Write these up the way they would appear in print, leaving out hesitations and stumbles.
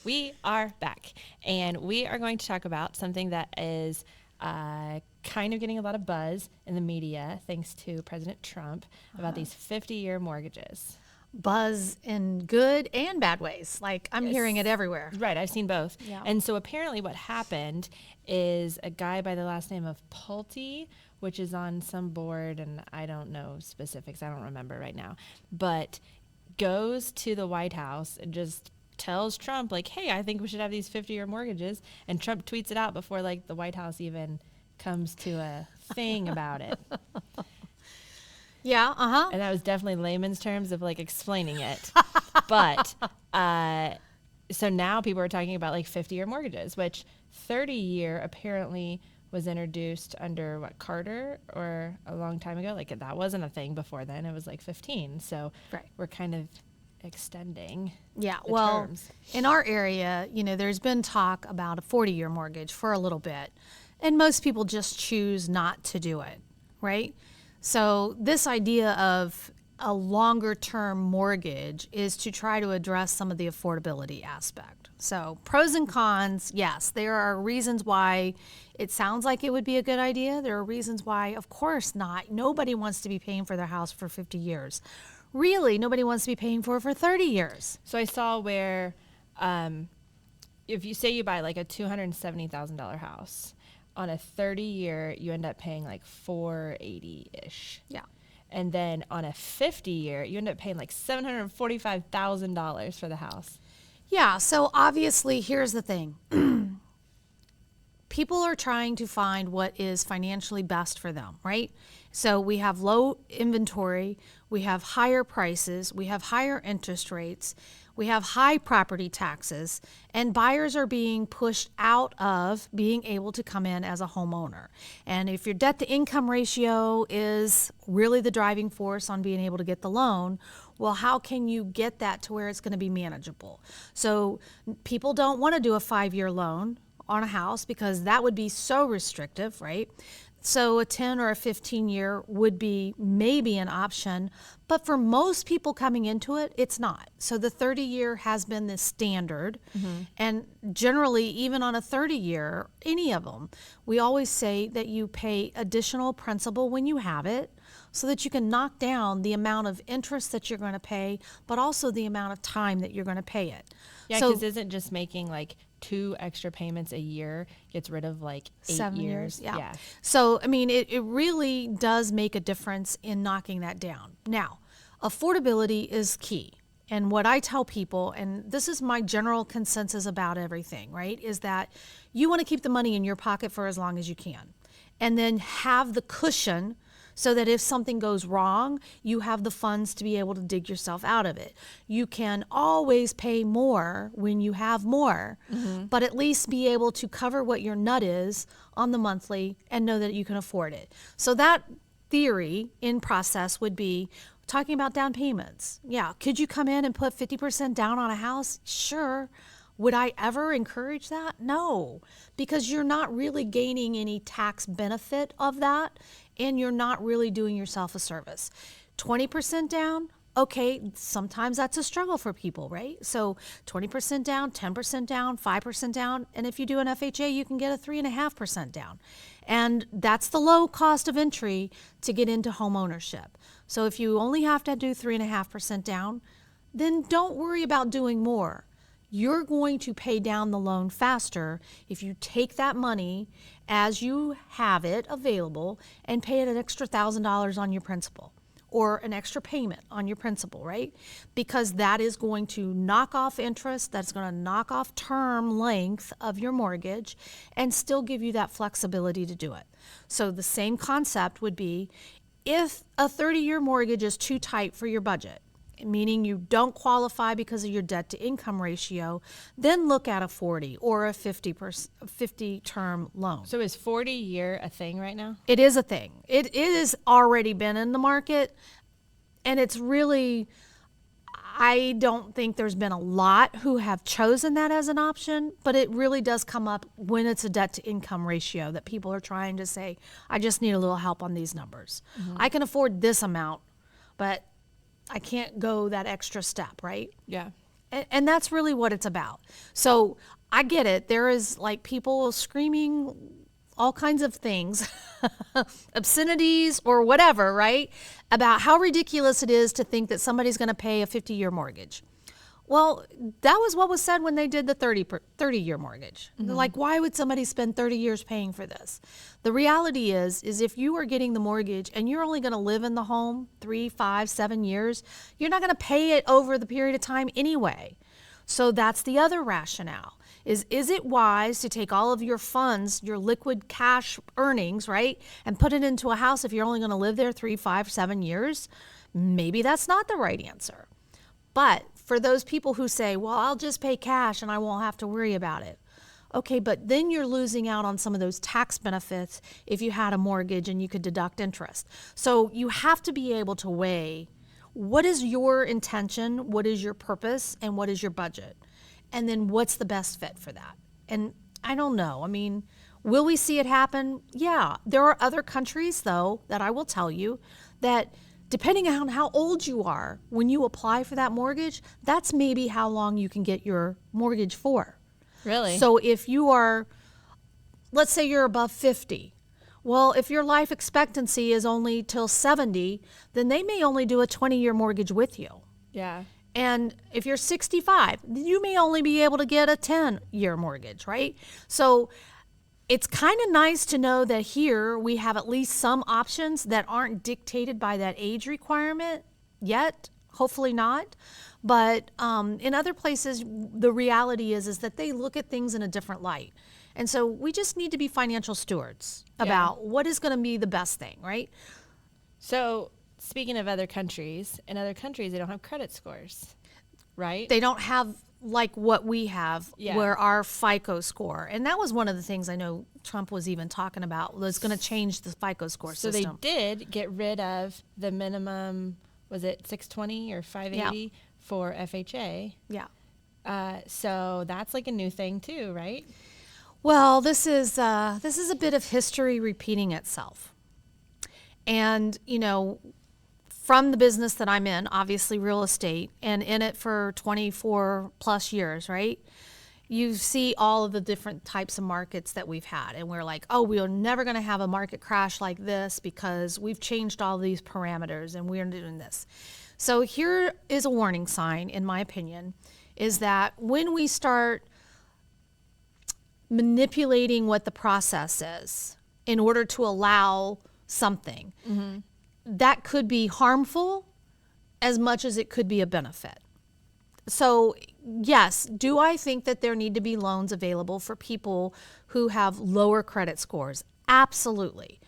We are back, and we are going to talk about something that is kind of getting a lot of buzz in the media thanks to President Trump about these 50-year mortgages. Buzz in good and bad ways. Like, I'm hearing it everywhere. Right, I've seen both. Yeah. And so apparently what happened is a guy by the last name of Pulte, which is on some board, and I don't know specifics, I don't remember right now, but goes to the White House and just tells Trump, like, hey, I think we should have these 50-year mortgages. And Trump tweets it out before, like, the White House even comes to a thing about it. Yeah, And that was definitely layman's terms of, like, explaining it. But so now people are talking about, like, 50-year mortgages, which 30-year apparently was introduced under, what, Carter, or a long time ago? Like, that wasn't a thing before then. It was, like, 15. So Right. we're kind of extending the well, terms. in our area, there's been talk about a 40-year mortgage for a little bit, and most people just choose not to do it, right? So this idea of a longer-term mortgage is to try to address some of the affordability aspect. So pros and cons, yes, there are reasons why it sounds like it would be a good idea. There are reasons why, of course not. Nobody wants to be paying for their house for 50 years. Really, nobody wants to be paying for it for 30 years. So I saw where if you say you buy, like, a $270,000 house, on a 30-year, you end up paying, like, $480-ish. Yeah. And then on a 50-year, you end up paying, like, $745,000 for the house. Yeah, so obviously, here's the thing. People are trying to find what is financially best for them, right? So we have low inventory, we have higher prices, we have higher interest rates, we have high property taxes, and buyers are being pushed out of being able to come in as a homeowner. And if your debt to income ratio is really the driving force on being able to get the loan, well, how can you get that to where it's going to be manageable? So people don't want to do a 5-year loan on a house because that would be so restrictive, right? So a 10 or a 15-year would be maybe an option, but for most people coming into it, it's not. So the 30-year has been the standard, and generally, even on a 30-year, any of them, we always say that you pay additional principal when you have it so that you can knock down the amount of interest that you're going to pay, but also the amount of time that you're going to pay it. Yeah, So- because isn't just making, like, 2 extra payments a year gets rid of, like, 8 7 years? Yeah. So, I mean, it really does make a difference in knocking that down. Now, affordability is key. And what I tell people, and this is my general consensus about everything, right, is that you want to keep the money in your pocket for as long as you can. And then have the cushion so that if something goes wrong, you have the funds to be able to dig yourself out of it. You can always pay more when you have more, but at least be able to cover what your nut is on the monthly and know that you can afford it. So that theory in process would be talking about down payments. Yeah, could you come in and put 50% down on a house? Sure. Would I ever encourage that? No, because you're not really gaining any tax benefit of that, and you're not really doing yourself a service. 20% down, okay, sometimes that's a struggle for people, right? So 20% down, 10% down, 5% down, and if you do an FHA, you can get a 3.5% down. And that's the low cost of entry to get into home ownership. So if you only have to do 3.5% down, then don't worry about doing more. You're going to pay down the loan faster if you take that money as you have it available and pay it an extra $1,000 on your principal or an extra payment on your principal, right? Because that is going to knock off interest, that's going to knock off term length of your mortgage and still give you that flexibility to do it. So the same concept would be if a 30-year mortgage is too tight for your budget, meaning you don't qualify because of your debt to income ratio, then look at a 40 or a 50 term loan. So is 40-year a thing right now? It is a thing. It is already been in the market, and it's really, I don't think there's been a lot who have chosen that as an option, but it really does come up when it's a debt to income ratio that people are trying to say, I just need a little help on these numbers. I can afford this amount, but I can't go that extra step, right? Yeah. And that's really what it's about. So I get it. There is like people screaming all kinds of things, obscenities or whatever, right? About how ridiculous it is to think that somebody's going to pay a 50-year mortgage. Well, that was what was said when they did the 30-year mortgage. They're like, why would somebody spend 30 years paying for this? The reality is if you are getting the mortgage and you're only going to live in the home 3, 5, 7 years, you're not going to pay it over the period of time anyway. So that's the other rationale. Is it wise to take all of your funds, your liquid cash earnings, right, and put it into a house if you're only going to live there 3, 5, 7 years? Maybe that's not the right answer. But for those people who say, well, I'll just pay cash and I won't have to worry about it. Okay, but then you're losing out on some of those tax benefits if you had a mortgage and you could deduct interest. So you have to be able to weigh what is your intention, what is your purpose, and what is your budget? And then what's the best fit for that? And I don't know. I mean, will we see it happen? Yeah. There are other countries, though, that I will tell you that depending on how old you are, when you apply for that mortgage, that's maybe how long you can get your mortgage for. Really? So if you are, let's say you're above 50, well, if your life expectancy is only till 70, then they may only do a 20-year mortgage with you. Yeah. And if you're 65, you may only be able to get a 10-year mortgage, right? So it's kind of nice to know that here we have at least some options that aren't dictated by that age requirement yet, hopefully not. But in other places, the reality is that they look at things in a different light. And so we just need to be financial stewards about what is going to be the best thing, right? So speaking of other countries, in other countries, they don't have credit scores, right? They don't have like what we have, where our FICO score. And that was one of the things I know Trump was even talking about, was going to change the FICO score system. So they did get rid of the minimum, was it 620 or 580 for FHA? Yeah. So that's like a new thing too, right? Well, this is a bit of history repeating itself. And, you know, from the business that I'm in, obviously real estate, and in it for 24 plus years, right? You see all of the different types of markets that we've had. And we're like, oh, we're never going to have a market crash like this because we've changed all these parameters and we're doing this. So here is a warning sign, in my opinion, is that when we start manipulating what the process is in order to allow something, that could be harmful as much as it could be a benefit. So yes, do I think that there need to be loans available for people who have lower credit scores? Absolutely.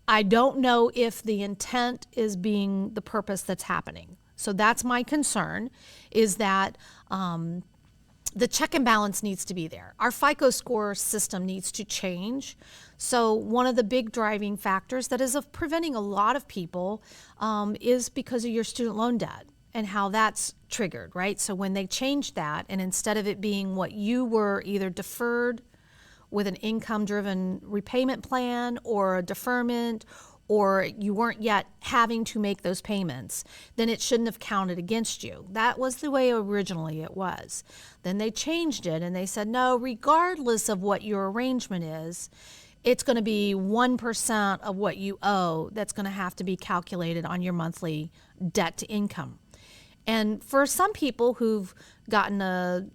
I don't know if the intent is being the purpose that's happening. So that's my concern, is that the check and balance needs to be there. Our FICO score system needs to change. So one of the big driving factors that is of preventing a lot of people is because of your student loan debt and how that's triggered, right? So when they changed that, and instead of it being what you were either deferred with an income-driven repayment plan or a deferment, or you weren't yet having to make those payments, then it shouldn't have counted against you. That was the way originally it was. Then they changed it and they said, no, regardless of what your arrangement is, it's going to be 1% of what you owe that's going to have to be calculated on your monthly debt to income. And for some people who've gotten a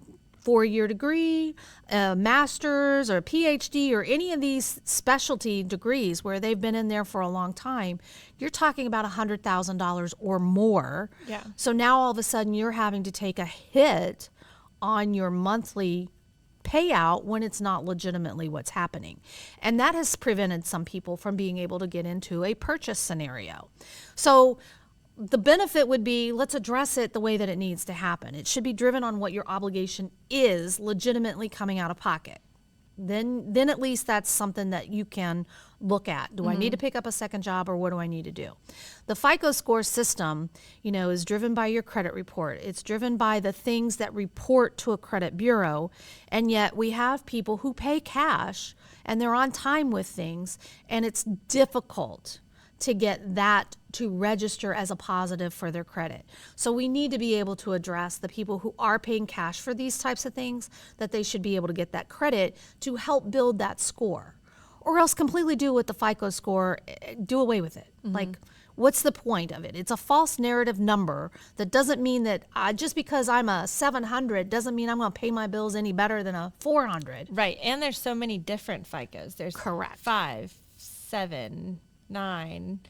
4-year degree, a master's or a PhD or any of these specialty degrees where they've been in there for a long time, you're talking about $100,000 or more. Yeah. So now all of a sudden you're having to take a hit on your monthly payout when it's not legitimately what's happening. And that has prevented some people from being able to get into a purchase scenario. So the benefit would be, let's address it the way that it needs to happen. It should be driven on what your obligation is legitimately coming out of pocket. Then at least that's something that you can look at. Do I need to pick up a second job, or what do I need to do? The FICO score system, is driven by your credit report. It's driven by the things that report to a credit bureau. And yet we have people who pay cash and they're on time with things, and it's difficult to get that to register as a positive for their credit. So we need to be able to address the people who are paying cash for these types of things, that they should be able to get that credit to help build that score. Or else completely do with the FICO score, do away with it. Like, what's the point of it? It's a false narrative number that doesn't mean that just because I'm a 700 doesn't mean I'm going to pay my bills any better than a 400. Right. And there's so many different FICOs. There's Correct. 5, 7, 9.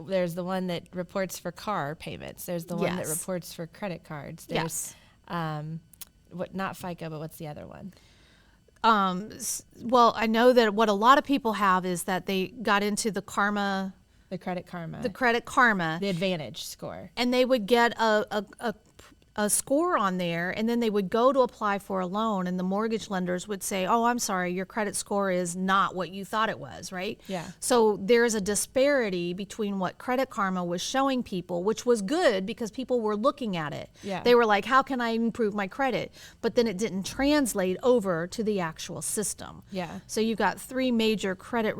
There's the one that reports for car payments. There's the one that Yes. reports for credit cards. There's not FICO, but what's the other one? Well, I know that what a lot of people have is that they got into the Karma, The Credit Karma. the Credit Karma, The Advantage score. and they would get a score on there, and then they would go to apply for a loan, and the mortgage lenders would say, oh, I'm sorry, your credit score is not what you thought it was, right? Yeah. So there's a disparity between what Credit Karma was showing people, which was good because people were looking at it. Yeah. They were like, how can I improve my credit? But then it didn't translate over to the actual system. Yeah. So you've got 3 major credit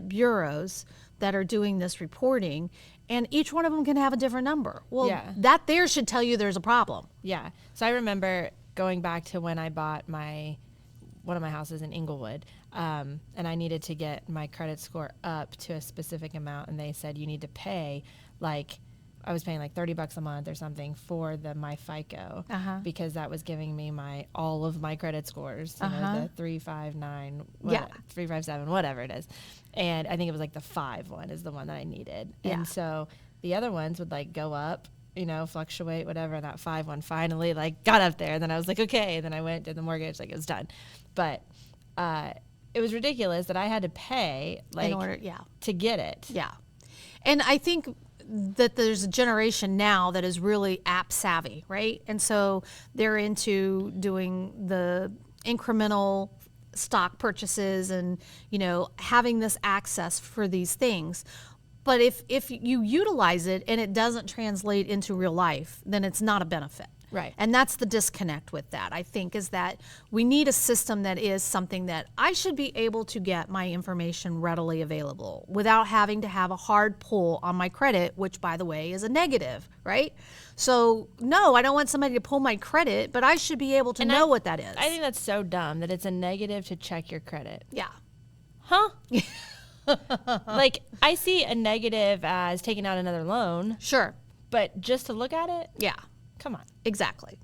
bureaus that are doing this reporting, and each one of them can have a different number. Well, Yeah. that there should tell you there's a problem. Yeah. So I remember going back to when I bought one of my houses in Inglewood, and I needed to get my credit score up to a specific amount, and they said you need to pay I was paying like $30 a month or something for my FICO because that was giving me all of my credit scores, you know, the 359, 357, whatever it is. And I think it was like the 5 one is the one that I needed. Yeah. And so the other ones would like go up, you know, fluctuate, whatever. And that 5 one finally like got up there. And then I was like, okay. And then I went, did the mortgage, like it was done. But it was ridiculous that I had to pay like in order, to get it. Yeah. And I think that there's a generation now that is really app savvy, right? And so they're into doing the incremental stock purchases and, you know, having this access for these things. But if you utilize it and it doesn't translate into real life, then it's not a benefit. Right. And that's the disconnect with that, I think, is that we need a system that is something that I should be able to get my information readily available without having to have a hard pull on my credit, which, by the way, is a negative, right? So, no, I don't want somebody to pull my credit, but I should be able to know what that is. I think that's so dumb that it's a negative to check your credit. Yeah. Huh? Like, I see a negative as taking out another loan, Sure. but just to look at it? Yeah. Come on. Exactly.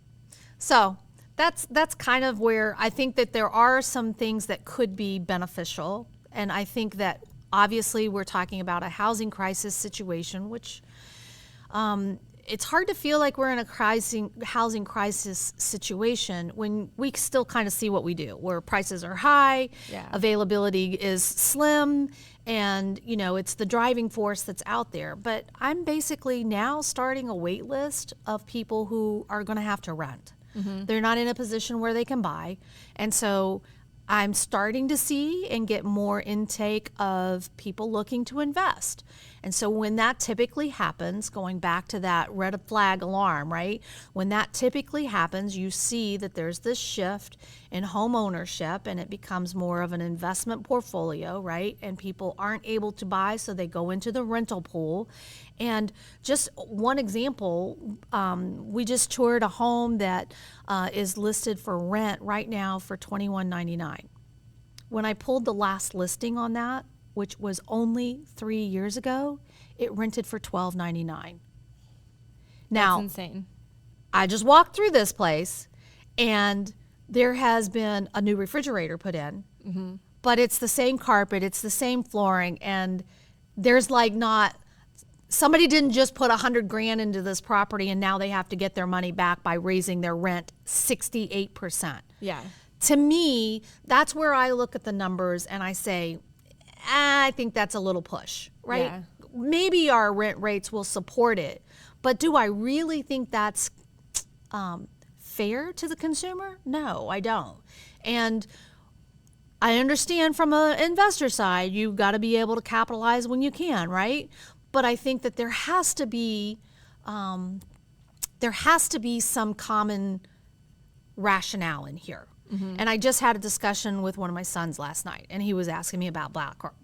So that's kind of where I think that there are some things that could be beneficial. And I think that obviously we're talking about a housing crisis situation, which it's hard to feel like we're in a housing crisis situation when we still kind of see what we do, where prices are high, availability is slim, and, you know, it's the driving force that's out there. But I'm basically now starting a wait list of people who are going to have to rent. They're not in a position where they can buy. And so I'm starting to see and get more intake of people looking to invest. And so when that typically happens, going back to that red flag alarm, right? When that typically happens, you see that there's this shift in home ownership and it becomes more of an investment portfolio, right? And people aren't able to buy, so they go into the rental pool. And just one example, we just toured a home that is listed for rent right now for $21.99. When I pulled the last listing on that, which was only 3 years ago, it rented for $12.99. Now, That's insane. I just walked through this place, and there has been a new refrigerator put in, but it's the same carpet, it's the same flooring, and there's like not, somebody didn't just put $100,000 into this property and now they have to get their money back by raising their rent 68%. Yeah. To me, that's where I look at the numbers and I say, I think that's a little push, right? Yeah. Maybe our rent rates will support it, but do I really think that's fair to the consumer? No, I don't. And I understand from an investor side, you've got to be able to capitalize when you can, right? But I think that there has to be some common rationale in here. And I just had a discussion with one of my sons last night, and he was asking me about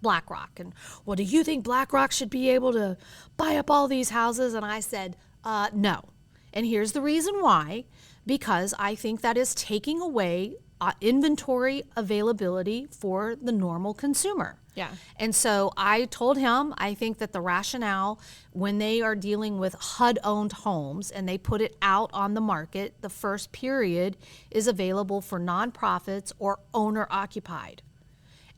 BlackRock. And, well, do you think BlackRock should be able to buy up all these houses? And I said, no. And here's the reason why. Because I think that is taking away inventory availability for the normal consumer. Yeah. And so I told him, I think that the rationale when they are dealing with HUD-owned homes and they put it out on the market, the first period is available for nonprofits or owner-occupied.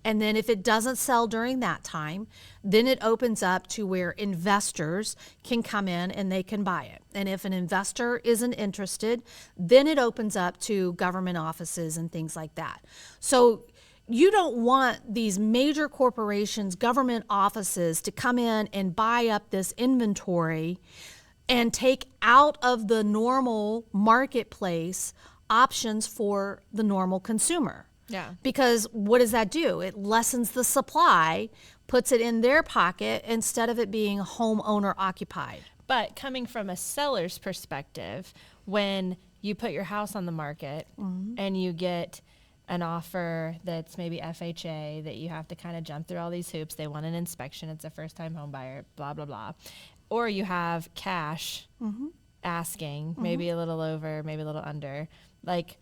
And then if it doesn't sell during that time, then it opens up to where investors can come in and they can buy it. And if an investor isn't interested, then it opens up to government offices and things like that. So you don't want these major corporations, government offices to come in and buy up this inventory and take out of the normal marketplace options for the normal consumer. Yeah. Because what does that do? It lessens the supply, puts it in their pocket instead of it being homeowner occupied. But coming from a seller's perspective, when you put your house on the market and you get an offer that's maybe FHA, that you have to kind of jump through all these hoops, they want an inspection, it's a first-time home buyer, blah, blah, blah. Or you have cash asking, maybe a little over, maybe a little under, like,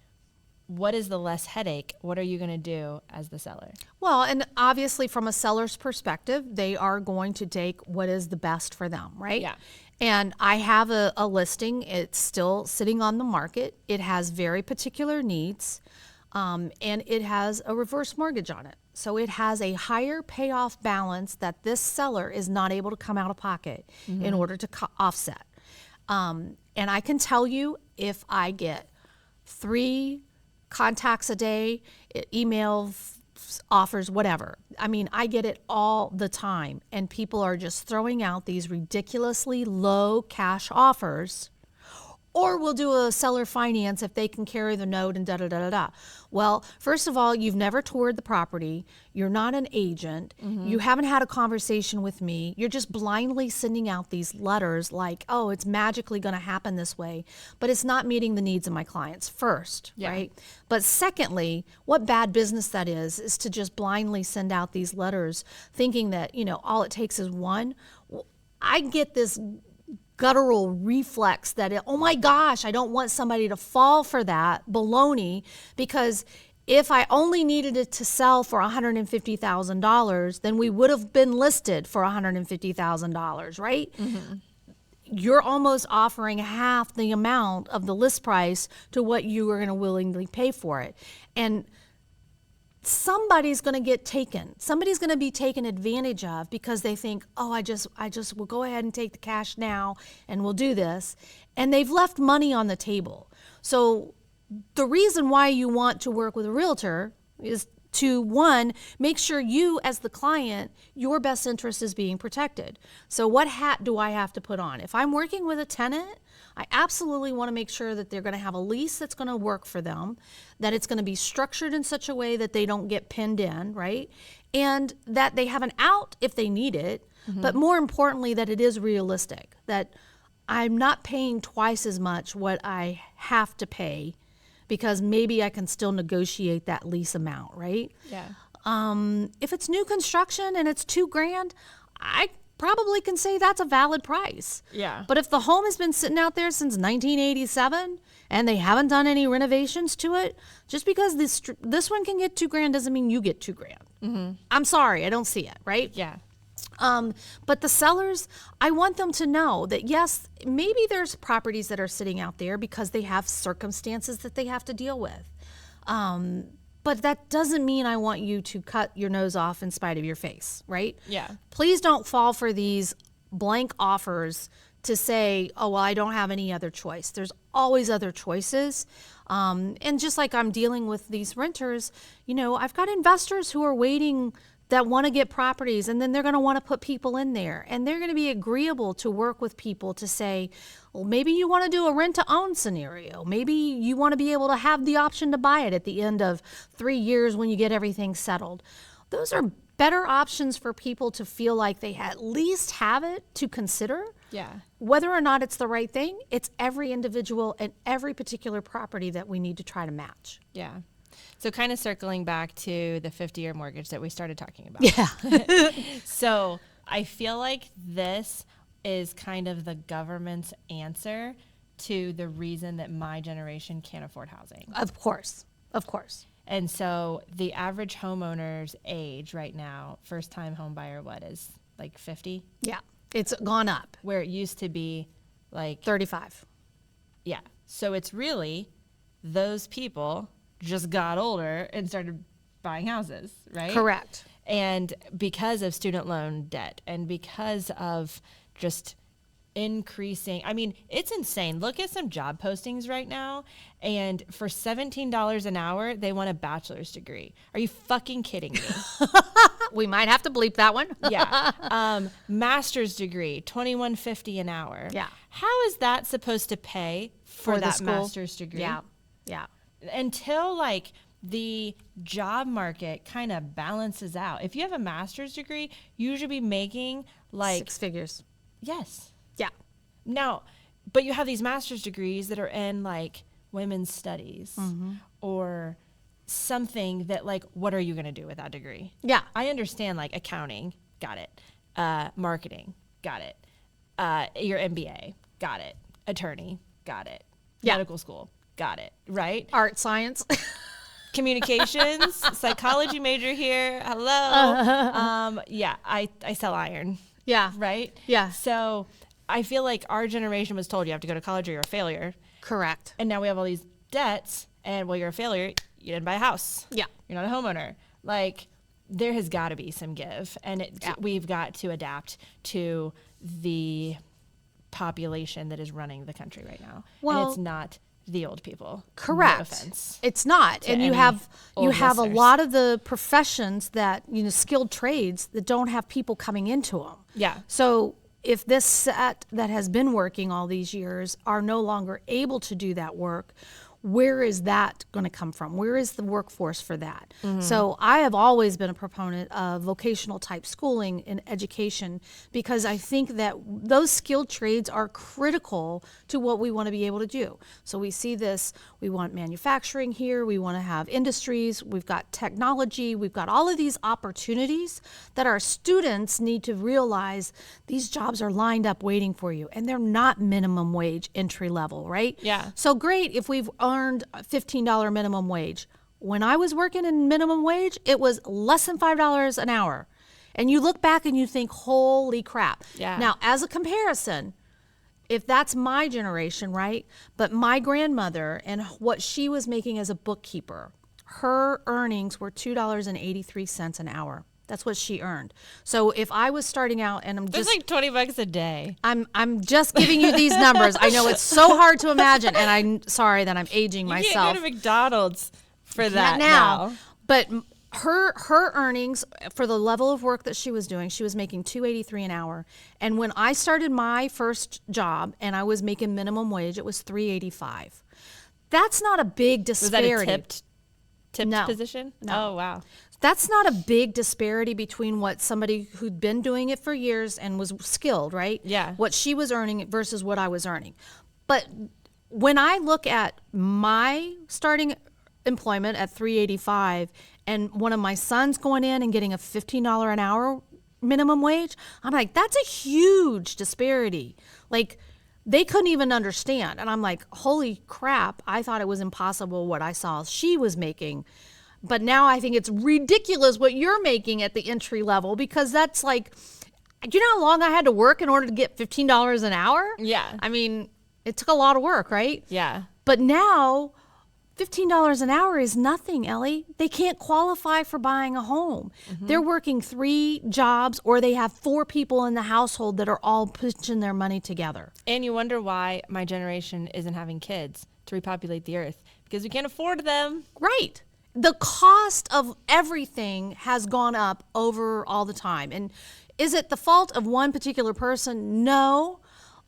what is the less headache? What are you going to do as the seller? Well, and obviously from a seller's perspective, they are going to take what is the best for them, right? Yeah. And I have a listing. It's still sitting on the market. It has very particular needs, and it has a reverse mortgage on it. So it has a higher payoff balance that this seller is not able to come out of pocket in order to offset. And I can tell you, if I get 3 contacts a day, email offers, whatever. I mean, I get it all the time, and people are just throwing out these ridiculously low cash offers, or we'll do a seller finance if they can carry the note and da-da-da-da-da. Well, first of all, you've never toured the property. You're not an agent. You haven't had a conversation with me. You're just blindly sending out these letters like, oh, it's magically going to happen this way, but it's not meeting the needs of my clients first, right? But secondly, what bad business that is to just blindly send out these letters thinking that, you know, all it takes is one. I get this guttural reflex that, oh my gosh, I don't want somebody to fall for that baloney, because if I only needed it to sell for $150,000, then we would have been listed for $150,000, right? You're almost offering half the amount of the list price to what you are going to willingly pay for it. And somebody's going to get taken. Somebody's going to be taken advantage of because they think, oh, I just will go ahead and take the cash now and we'll do this. And they've left money on the table. So the reason why you want to work with a realtor is to, one, make sure you as the client, your best interest is being protected. So what hat do I have to put on? If I'm working with a tenant, I absolutely want to make sure that they're going to have a lease that's going to work for them, that it's going to be structured in such a way that they don't get pinned in, right? And that they have an out if they need it, but more importantly, that it is realistic, that I'm not paying twice as much what I have to pay because maybe I can still negotiate that lease amount, right? Yeah. If it's new construction and it's $2,000, I probably can say that's a valid price. Yeah. But if the home has been sitting out there since 1987 and they haven't done any renovations to it, just because this one can get $2,000 doesn't mean you get $2,000. I'm sorry, I don't see it, right? Yeah. But the sellers, I want them to know that yes, maybe there's properties that are sitting out there because they have circumstances that they have to deal with. But that doesn't mean I want you to cut your nose off in spite of your face, right? Yeah. Please don't fall for these blank offers to say, oh, well, I don't have any other choice. There's always other choices. And just like I'm dealing with these renters, you know, I've got investors who are waiting that want to get properties, and then they're going to want to put people in there, and they're going to be agreeable to work with people to say, well, maybe you want to do a rent-to-own scenario. Maybe you want to be able to have the option to buy it at the end of 3 years when you get everything settled. Those are better options for people to feel like they at least have it to consider. Yeah. Whether or not it's the right thing, it's every individual and every particular property that we need to try to match. Yeah. So kind of circling back to the 50-year mortgage that we started talking about. Yeah. So I feel like this is kind of the government's answer to the reason that my generation can't afford housing. Of course. Of course. And so the average homeowner's age right now, first time home buyer, what is like 50? Yeah. It's gone up. Where it used to be like 35. Yeah. So it's really those people just got older and started buying houses, right? Correct. And because of student loan debt and because of just increasing, I mean, it's insane. Look at some job postings right now. And for $17 an hour, they want a bachelor's degree. Are you fucking kidding me? We might have to bleep that one. Yeah. Master's degree, $21.50 an hour. Yeah. How is that supposed to pay for the that school. master's degree? Yeah. Yeah. Until like the job market kind of balances out. If you have a master's degree, you should be making like 6 figures. yes. Yeah. Now, but you have these master's degrees that are in like women's studies or something that like, what are you going to do with that degree? Yeah. I understand like accounting, got it. Marketing, got it. Your MBA, got it. Attorney, got it. Yeah. Medical school, got it. Right? Art, science. Communications, psychology major here. Hello. Yeah, I sell iron. Yeah. Right? Yeah. So I feel like our generation was told you have to go to college or you're a failure. Correct. And now we have all these debts and well, you're a failure. You didn't buy a house. Yeah. You're not a homeowner. Like there has got to be some give and we've got to adapt to the population that is running the country right now. Well, and it's not the old people. Correct. No offense. It's not. to And you any have old a listeners. lot of the professions that, skilled trades that don't have people coming into them. Yeah. So if this set that has been working all these years are no longer able to do that work, where is that going to come from? Where is the workforce for that? So I have always been a proponent of vocational type schooling and education because I think that those skilled trades are critical to what we want to be able to do. So we see this, we want manufacturing here, we want to have industries, we've got technology, we've got all of these opportunities that our students need to realize these jobs are lined up waiting for you and they're not minimum wage entry level, right? Yeah. So great if we've earned a $15 minimum wage. When I was working in minimum wage, it was less than $5 an hour. And you look back and you think, holy crap. Yeah. Now, as a comparison, if that's my generation, right? But my grandmother and what she was making as a bookkeeper, her earnings were $2.83 an hour. That's what she earned. So if I was starting out and That's like $20 a day. I'm just giving you these numbers. I know it's so hard to imagine, and I'm sorry that I'm aging You myself. can't go to McDonald's for that Not now. But her earnings for the level of work that she was doing, she was making $2.83 an hour. And when I started my first job and I was making minimum wage, it was $3.85. That's not a big Was disparity. that a tipped No. position? No. Oh, wow. That's not a big disparity between what somebody who'd been doing it for years and was skilled, right? Yeah. What she was earning versus what I was earning. But when I look at my starting employment at $3.85 and one of my sons going in and getting a $15 an hour minimum wage, I'm like, that's a huge disparity. Like, they couldn't even understand. And I'm like, holy crap, I thought it was impossible what I saw she was making. But now I think it's ridiculous what you're making at the entry level because that's like, do you know how long I had to work in order to get $15 an hour? Yeah. I mean, it took a lot of work, right? Yeah. But now, $15 an hour is nothing, Ellie. They can't qualify for buying a home. They're working 3 jobs or they have 4 people in the household that are all pushing their money together. And you wonder why my generation isn't having kids to repopulate the earth because we can't afford them. Right. The cost of everything has gone up over all the time. And is it the fault of one particular person? No.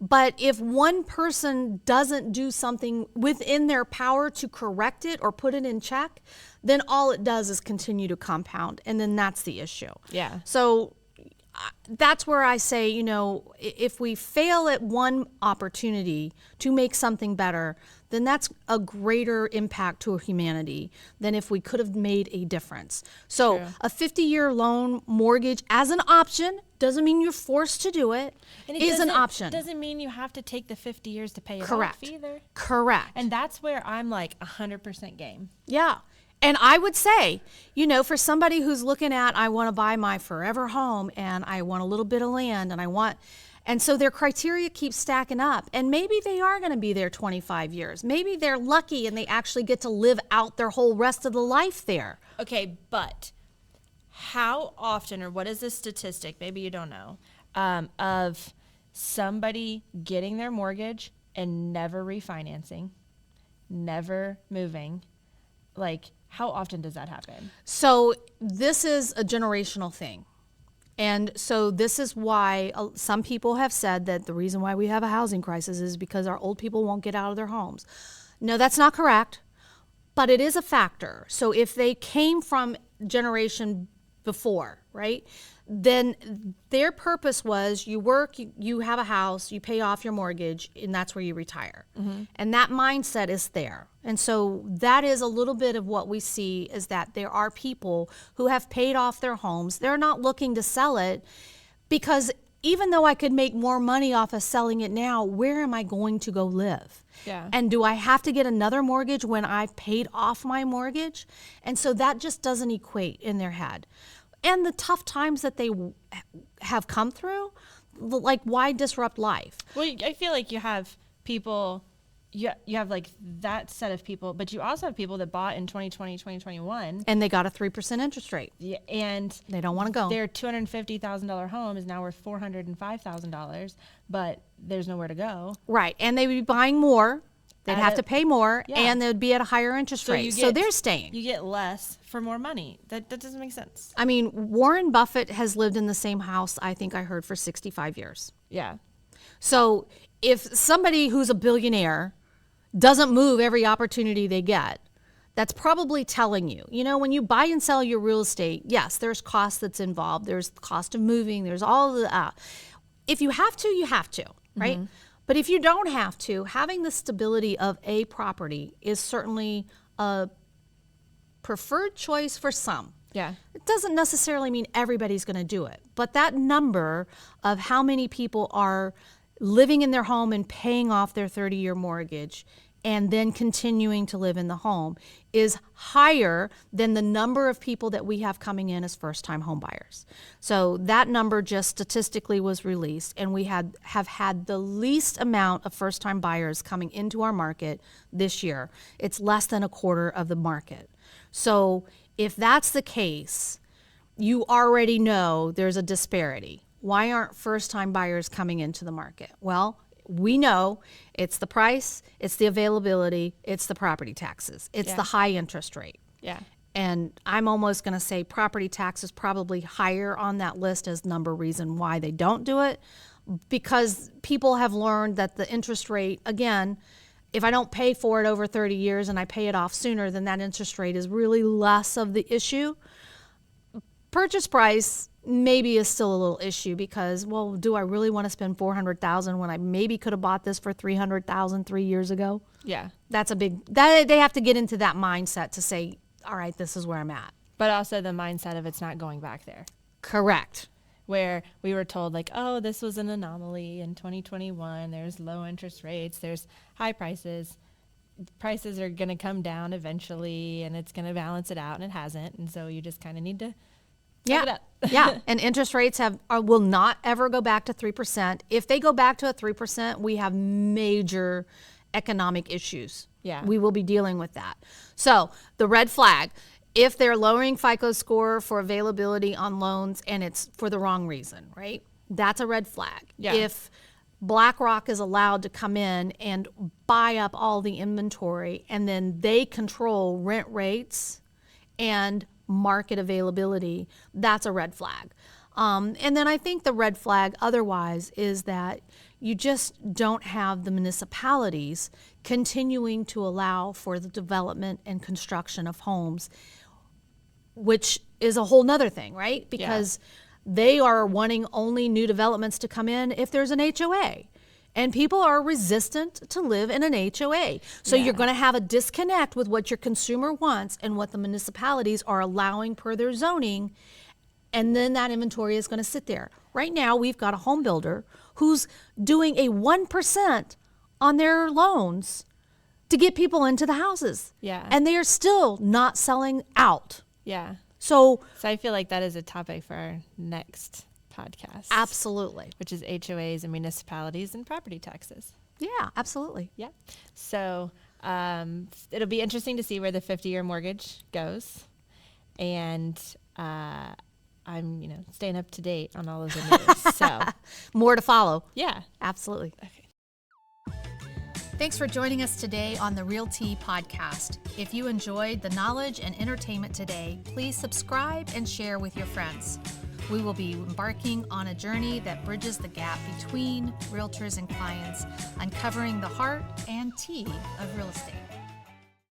But if one person doesn't do something within their power to correct it or put it in check, then all it does is continue to compound. And then that's the issue. Yeah. So that's where I say, if we fail at one opportunity to make something better, then that's a greater impact to humanity than if we could have made a difference. So True. a 50-year loan mortgage as an option doesn't mean you're forced to do it. And it Is an doesn't- option. Doesn't mean you have to take the 50 years to pay it Correct. off either. Correct. And that's where I'm like 100% game. Yeah. And I would say, for somebody who's looking at, I want to buy my forever home and I want a little bit of land and so their criteria keeps stacking up. And maybe they are going to be there 25 years. Maybe they're lucky and they actually get to live out their whole rest of the life there. Okay, but how often, or what is the statistic, maybe you don't know, of somebody getting their mortgage and never refinancing, never moving? Like, how often does that happen? So this is a generational thing. And so this is why some people have said that the reason why we have a housing crisis is because our old people won't get out of their homes. No, that's not correct, but it is a factor. So if they came from generation before, right, then their purpose was you work, you have a house, you pay off your mortgage, and that's where you retire. Mm-hmm. And that mindset is there. And so that is a little bit of what we see is that there are people who have paid off their homes. They're not looking to sell it because even though I could make more money off of selling it now, where am I going to go live? Yeah. And do I have to get another mortgage when I've paid off my mortgage? And so that just doesn't equate in their head. And the tough times that they have come through, like, why disrupt life? Well, I feel like you have people, you have like that set of people, but you also have people that bought in 2020, 2021. And they got a 3% interest rate. Yeah, and They don't want to go. their $250,000 home is now worth $405,000, but there's nowhere to go. Right. And they would be buying more. They'd have to pay more, yeah. and they'd be at a higher interest rate. So they're staying. You get less for more money. That doesn't make sense. I mean, Warren Buffett has lived in the same house, I think I heard, for 65 years. Yeah. So if somebody who's a billionaire doesn't move every opportunity they get, that's probably telling you. When you buy and sell your real estate, yes, there's cost that's involved. There's the cost of moving. There's all the, if you have to, you have to, right? Mm-hmm. But if you don't have to, having the stability of a property is certainly a preferred choice for some. Yeah. It doesn't necessarily mean everybody's going to do it. But that number of how many people are living in their home and paying off their 30-year mortgage and then continuing to live in the home is higher than the number of people that we have coming in as first-time home buyers. So that number just statistically was released, and we have had the least amount of first-time buyers coming into our market this year. It's less than a quarter of the market. So if that's the case, you already know there's a disparity. Why aren't first-time buyers coming into the market? Well, we know it's the price, it's the availability, it's the property taxes, it's the high interest rate. Yeah. And I'm almost going to say property tax is probably higher on that list as number reason why they don't do it, because people have learned that the interest rate, again, if I don't pay for it over 30 years and I pay it off sooner, then that interest rate is really less of the issue. Purchase price maybe is still a little issue because, well, do I really want to spend $400,000 when I maybe could have bought this for $300,000 3 years ago? Yeah. That's a big, that they have to get into that mindset to say, all right, this is where I'm at. But also the mindset of it's not going back there. Correct. Where we were told like, oh, this was an anomaly in 2021. There's low interest rates. There's high prices. Prices are going to come down eventually and it's going to balance it out, and it hasn't. And so you just kind of need to Yeah. it up. Yeah. And interest rates will not ever go back to 3%. If they go back to a 3%, we have major economic issues. Yeah. We will be dealing with that. So the red flag, if they're lowering FICO score for availability on loans and it's for the wrong reason, right? That's a red flag. Yeah. If BlackRock is allowed to come in and buy up all the inventory and then they control rent rates and market availability, that's a red flag. And then I think the red flag otherwise is that you just don't have the municipalities continuing to allow for the development and construction of homes, which is a whole nother thing, right? Because they are wanting only new developments to come in if there's an HOA. And people are resistant to live in an HOA. So you're going to have a disconnect with what your consumer wants and what the municipalities are allowing per their zoning. And then that inventory is going to sit there. Right now, we've got a home builder who's doing a 1% on their loans to get people into the houses. Yeah. And they are still not selling out. Yeah. So I feel like that is a topic for our next podcast. absolutely. Which is HOAs and municipalities and property taxes. Yeah, absolutely. Yeah. So it'll be interesting to see where the 50-year mortgage goes. And I'm, staying up to date on all of the news. So More to follow. yeah. Absolutely. Okay. Thanks for joining us today on the Realty Podcast. If you enjoyed the knowledge and entertainment today, please subscribe and share with your friends. We will be embarking on a journey that bridges the gap between realtors and clients, uncovering the heart and tea of real estate.